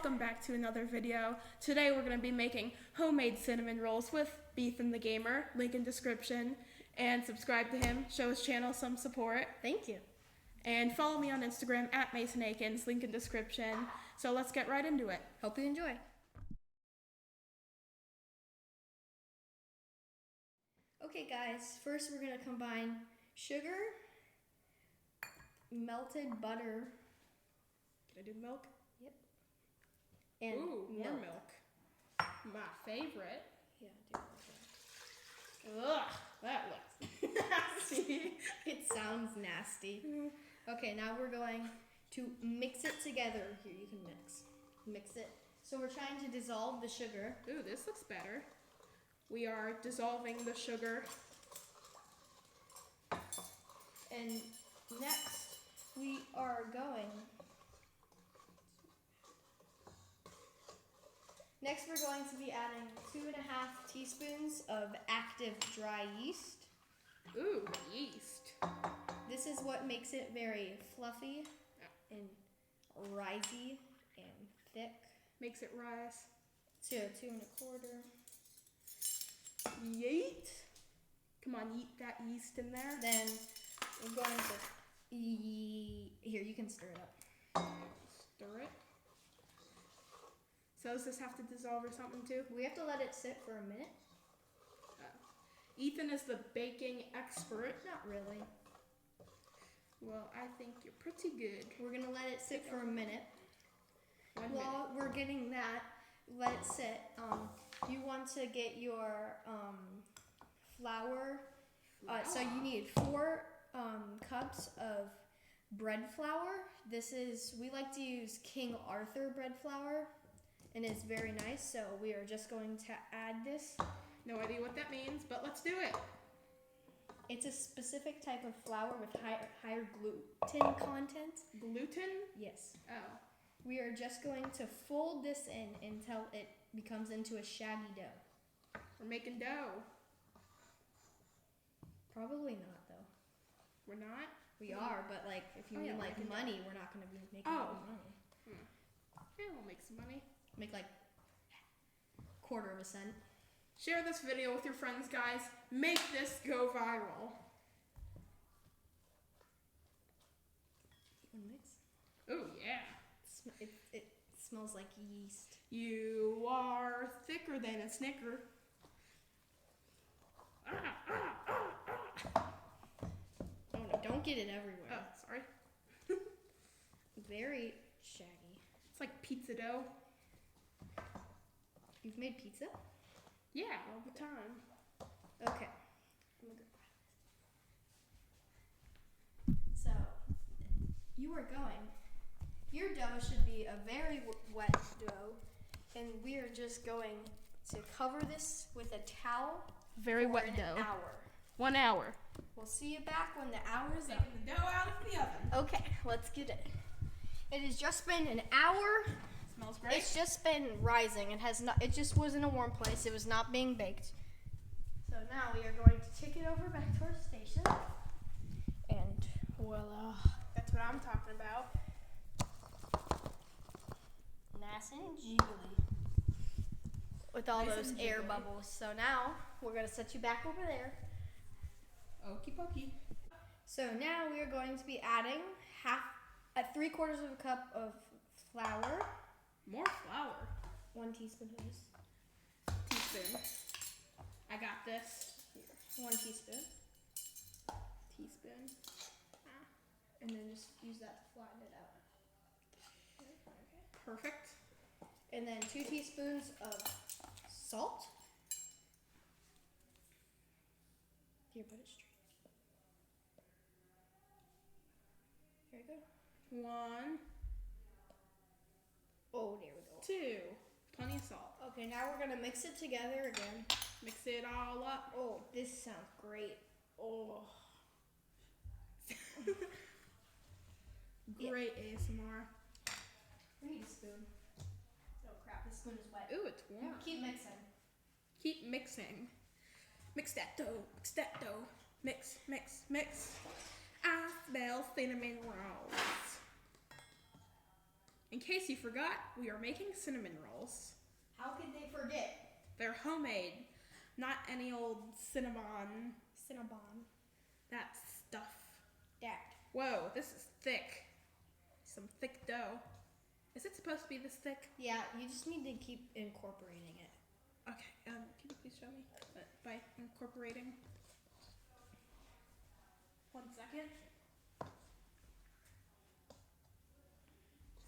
welcome back to another video. Today we're going to be making homemade cinnamon rolls with Beefin the Gamer, link in description, and subscribe to him, show his channel some support. Thank you. And follow me on Instagram at Mason Aikins, link in description. So let's get right into it. Hope you enjoy. Okay guys, first we're going to combine sugar, melted butter. Can I do milk? Yep. And ooh, more milk. My favorite. Yeah, do that. Ugh, that looks nasty. It sounds nasty. Okay, now we're going to mix it together. Here, you can mix it. So we're trying to dissolve the sugar. Ooh, this looks better. We are dissolving the sugar. And next, we are going... Next, we're going to be adding 2.5 teaspoons of active dry yeast. Ooh, yeast. This is what makes it very fluffy and risey and thick. Makes it rise. So 2.25. Yeet. Come on, yeet that yeast in there. Then we're going to here, you can stir it up. Stir it. So does this have to dissolve or something too? We have to let it sit for a minute. Ethan is the baking expert. Not really. Well, I think you're pretty good. We're gonna let it sit for a minute. 1 minute. While we're getting that, let it sit. You want to get your flour. So you need 4 cups of bread flour. We like to use King Arthur bread flour, and it's very nice. So we are just going to add this. No idea what that means, but let's do it. It's a specific type of flour with higher gluten content. Gluten? Yes. Oh. We are just going to fold this in until it becomes into a shaggy dough. We're making dough. Probably not, though. We're not? We are, but like, if you mean like money, we're not going to be making any money. Yeah, we'll make some money. Make like 1/4 cent. Share this video with your friends, guys. Make this go viral. You want to mix? Oh, yeah. It smells like yeast. You are thicker than a Snicker. Oh no, don't get it everywhere. Oh, sorry. Very shaggy. It's like pizza dough. You've made pizza? Yeah, all the time. Okay. So, your dough should be a very wet dough, and we are just going to cover this with a towel. Very wet an dough. Hour. 1 hour. We'll see you back when the hour's up. Taking the dough out of the oven. Okay, let's get it. It has just been an hour. Smells great. It's just been rising. It just was in a warm place. It was not being baked. So now we are going to take it over back to our station. And voila. That's what I'm talking about. Nice and jiggly. With all Nice those and air jiggly. bubbles. So now we're going to set you back over there. Okie dokie. So now we are going to be adding 3/4 of a cup of flour. More flour. 1 teaspoon of this. Teaspoon. I got this. Here. 1 teaspoon. Teaspoon. And then just use that to flatten it out. Okay. Perfect. And then 2 teaspoons of salt. Here, put it straight. Here we go. 1, Oh, there we go. 2. Plenty of salt. Okay, now we're gonna mix it together again. Mix it all up. Oh, this sounds great. Oh. Great ASMR. We need a spoon. Oh crap, this spoon is wet. Ooh, it's warm. Keep mixing. Keep mixing. Mix that dough. Mix that dough. Mix, mix, mix. I smell cinnamon rolls. In case you forgot, we are making cinnamon rolls. How could they forget? They're homemade, not any old Cinnabon. Cinnabon. That stuff. That. Whoa, this is thick. Some thick dough. Is it supposed to be this thick? Yeah, you just need to keep incorporating it. Okay, can you please show me by incorporating? 1 second.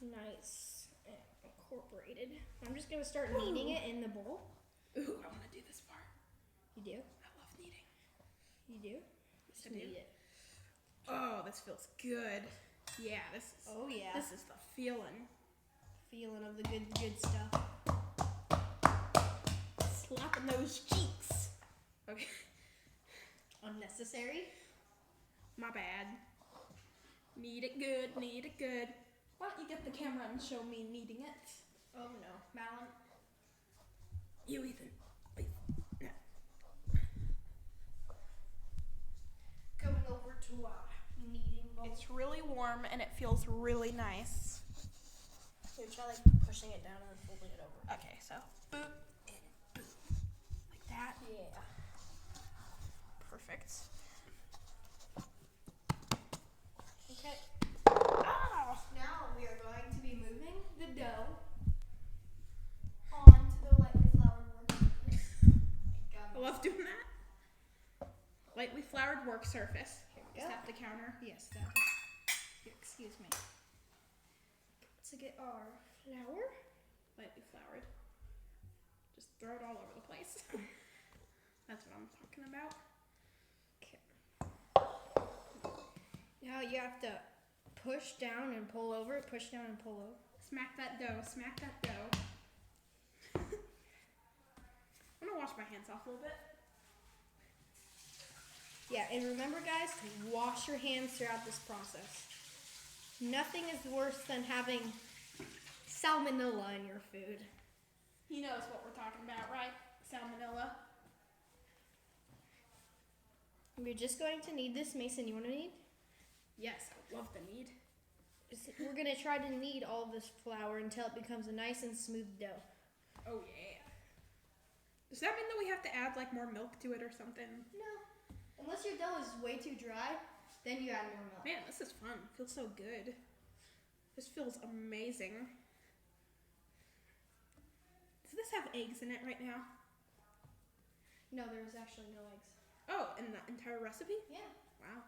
Nice and incorporated. I'm just gonna start kneading it in the bowl. Ooh, I want to do this part. You do? I love kneading. You do? Yes, I Just do. knead it. Oh, this feels good. Yeah, this is. Oh yeah. This is the feeling. Feeling of the good stuff. Slapping those cheeks. Okay, Unnecessary. my bad. Knead it good. Knead it good. Why don't you get the camera and show me kneading it? Oh no, Malin. You, Ethan. Please. Yeah. Going over to our kneading bowl. It's really warm and it feels really nice. Here, try like pushing it down and then folding it over. Okay, so boop and boop. Like that. Yeah. Perfect. Okay. Oh! Now we are going to be moving the dough onto the lightly floured work surface. I love doing that. Lightly floured work surface. Here we Is go. that the counter? Yes, that is. Excuse me. To get our flour. Lightly floured. Just throw it all over the place. That's what I'm talking about. Now you have to push down and pull over. Push down and pull over. Smack that dough. Smack that dough. I'm gonna wash my hands off a little bit. Yeah, and remember, guys, to wash your hands throughout this process. Nothing is worse than having salmonella in your food. He knows what we're talking about, right? Salmonella. We're just going to knead this. Mason, you want to knead? Yes, I love the knead. We're going to try to knead all of this flour until it becomes a nice and smooth dough. Oh yeah. Does that mean that we have to add like more milk to it or something? No. Unless your dough is way too dry, then you add more milk. Man, this is fun. Feels so good. This feels amazing. Does this have eggs in it right now? No, there's actually no eggs. Oh, in the entire recipe? Yeah. Wow.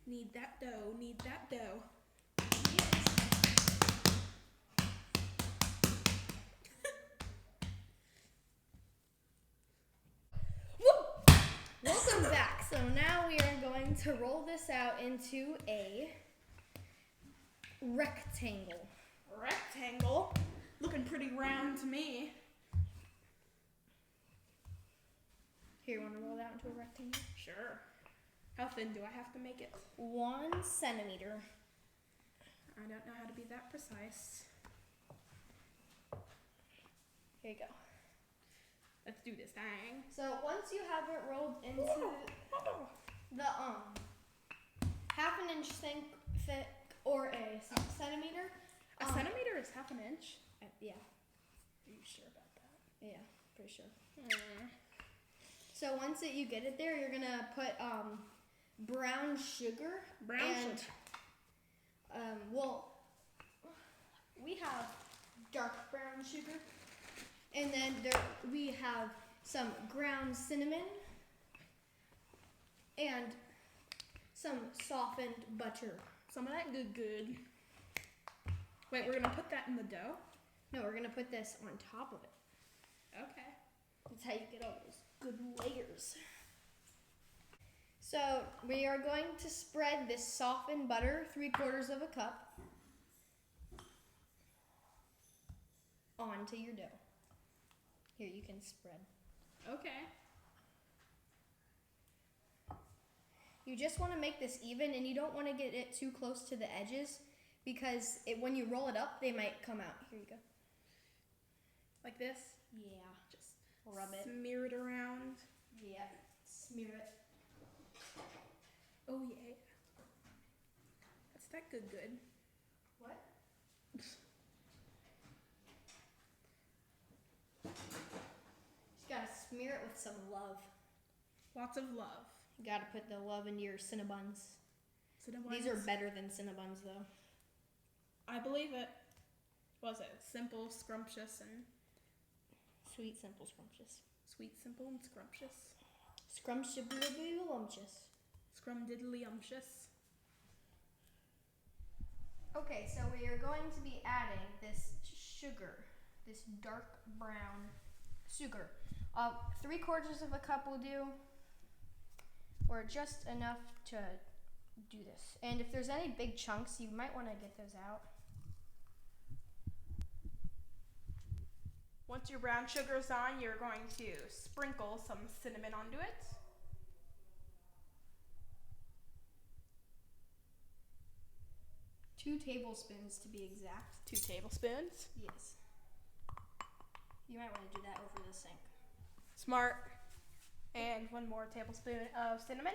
Knead that dough. Knead that dough. Welcome back. So now we are going to roll this out into a rectangle. Rectangle. Looking pretty round to me. Here, you want to roll it out into a rectangle? Sure. How thin do I have to make it? 1 centimeter. I don't know how to be that precise. Here you go. Let's do this thing. So once you have it rolled into the half an inch thick or a centimeter. A centimeter is half an inch? Yeah. Are you sure about that? Yeah, pretty sure. Mm. So once you get it there, you're gonna put brown sugar. Brown and, sugar. Well, we have dark brown sugar, and then we have some ground cinnamon and some softened butter. Some of that good. Wait, we're gonna put that in the dough? No, we're gonna put this on top of it. Okay. That's how you get all those good layers. So we are going to spread this softened butter, 3/4 of a cup, onto your dough. Here, you can spread. Okay. You just want to make this even, and you don't want to get it too close to the edges, because when you roll it up, they might come out. Here you go. Like this? Yeah. Just rub it. Smear it around. Yeah. Smear it. Oh yeah. That's that good. What? Just gotta smear it with some love. Lots of love. You gotta put the love into your Cinnabons. Cinnabons. These are better than Cinnabons, though. I believe it. What was it? Simple, scrumptious, and Sweet, simple, scrumptious. sweet, simple, and scrumptious. Scrumptious. Scrumdiddlyumptious. Okay, so we are going to be adding this sugar, this dark brown sugar. 3/4 of a cup will do, or just enough to do this. And if there's any big chunks, you might want to get those out. Once your brown sugar is on, you're going to sprinkle some cinnamon onto it. Two tablespoons to be exact. 2 tablespoons. Yes. You might want to do that over the sink. Smart. And 1 more tablespoon of cinnamon.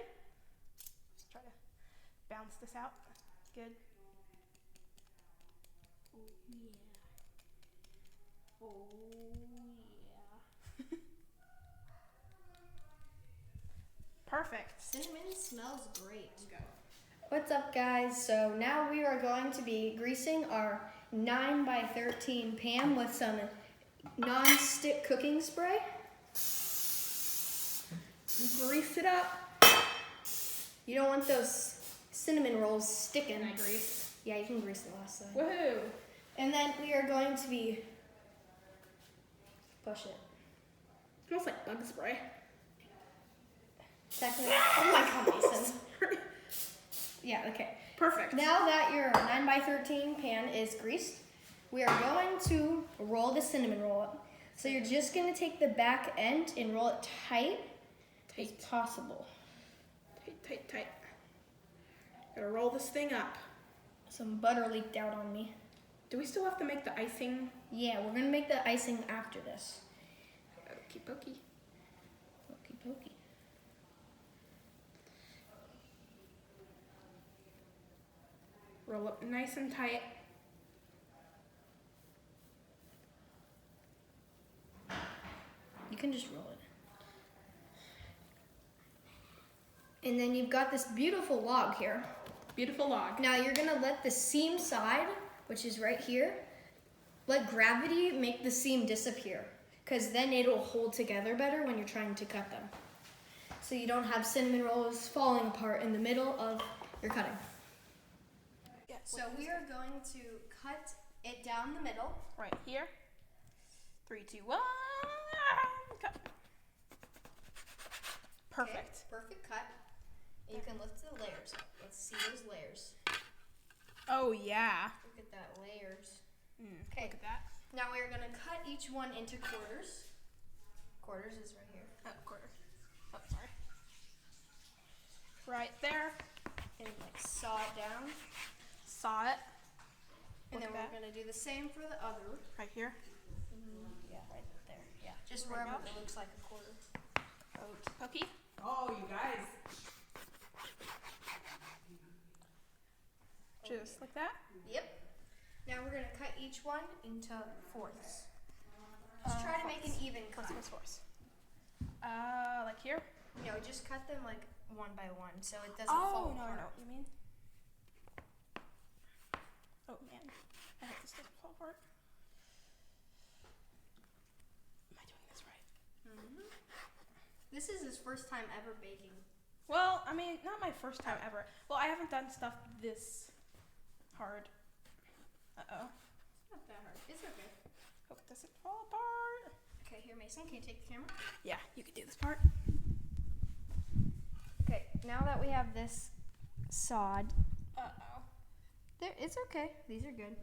Just try to balance this out. Good. Oh yeah. Oh yeah. Perfect. Cinnamon smells great. Go. What's up, guys? So now we are going to be greasing our 9x13 pan with some non-stick cooking spray. Grease it up. You don't want those cinnamon rolls sticking. Can I grease? Yeah, you can grease the last side. Woohoo! And then we are going to be push it. Smells like bug spray. Second. Oh my god, Mason. Yeah, okay. Perfect. Now that your 9x13 pan is greased, we are going to roll the cinnamon roll up. So you're just going to take the back end and roll it tight as possible. Tight. Gotta roll this thing up. Some butter leaked out on me. Do we still have to make the icing? Yeah, we're going to make the icing after this. Okey pokey. Okey pokey. Roll up nice and tight. You can just roll it. And then you've got this beautiful log here. Beautiful log. Now you're gonna let the seam side, which is right here, let gravity make the seam disappear, because then it'll hold together better when you're trying to cut them. So you don't have cinnamon rolls falling apart in the middle of your cutting. Yeah, So we are going to cut it down the middle. right here. 3, 2, 1. Cut. Perfect. Okay, perfect cut. And you can lift the layers up. Let's see those layers. Oh yeah. Look at that, layers. Okay. Look at that. Now we are going to cut each one into quarters. Quarters is right here. Oh, quarter. Oh, sorry. Right there. And like saw it down. Saw it. And Look then at we're going to do the same for the other. Right here. Yeah, right there. Yeah, just Right wherever now? it looks like a quarter. Okey pokey. Oh, you guys. Just like that. Yep. Now we're going to cut each one into fourths. Just try to make an even cut. Fourths. Like here? No, just cut them like one by one so it doesn't Oh, fall no, I apart. know what you mean. Oh, man. I hope this doesn't fall apart. Am I doing this right? Mm-hmm. This is his first time ever baking. Well, I mean, not my first time ever. Well, I haven't done stuff this hard. Uh-oh. It's not that hard. It's okay. Hope it doesn't fall apart. Okay, here, Mason, can you take the camera? Yeah, you can do this part. Okay, now that we have this sawed, Uh-oh. it's okay. These are good.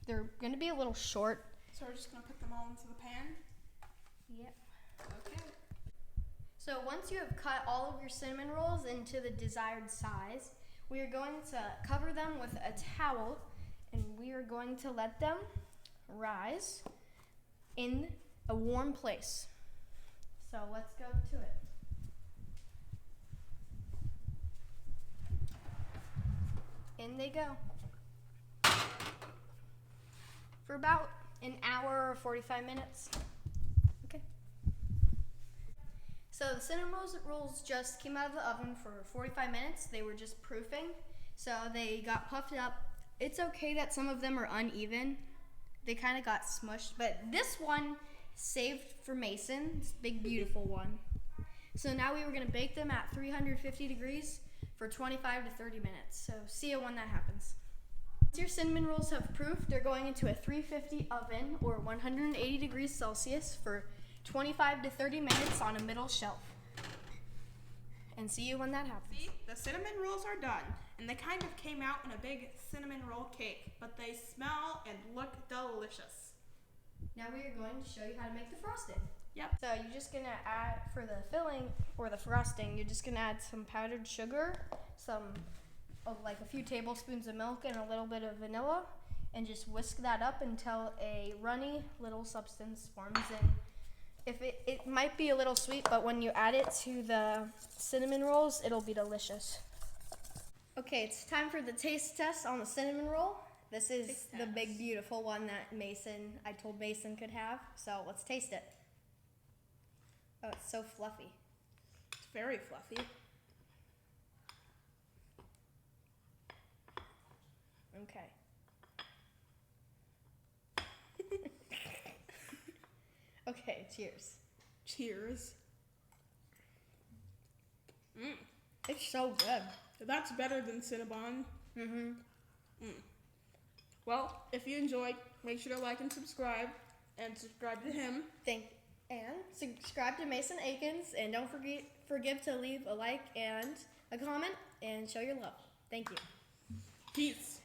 They're going to be a little short. So we're just going to put them all into the pan? Yep. Okay. So once you have cut all of your cinnamon rolls into the desired size, we are going to cover them with a towel and we are going to let them rise in a warm place. So let's go to it. in they go. For about an hour or 45 minutes. Okay. So the cinnamon rolls just came out of the oven for 45 minutes. They were just proofing. So they got puffed up. It's okay that some of them are uneven. They kind of got smushed, but this one saved for Mason, this big beautiful one. So now we were gonna bake them at 350 degrees for 25 to 30 minutes. So see you when that happens. Once your cinnamon rolls have proofed, they're going into a 350 oven or 180 degrees Celsius for 25 to 30 minutes on a middle shelf. And see you when that happens. See, the cinnamon rolls are done, and they kind of came out in a big cinnamon roll cake, but they smell and look delicious. Now we are going to show you how to make the frosting. Yep. So you're just gonna add, for the filling or the frosting, you're just gonna add some powdered sugar, like a few tablespoons of milk and a little bit of vanilla, and just whisk that up until a runny little substance forms in. It might be a little sweet, but when you add it to the cinnamon rolls, it'll be delicious. Okay, it's time for the taste test on the cinnamon roll. This is the big beautiful one that I told Mason could have. So let's taste it. Oh, it's so fluffy. It's very fluffy. Okay. Okay, cheers. Cheers. It's so good. That's better than Cinnabon. Mm-hmm. Well, if you enjoyed, make sure to like and subscribe to him. And subscribe to Mason Aikins, and don't forget to leave a like and a comment and show your love. Thank you. Peace.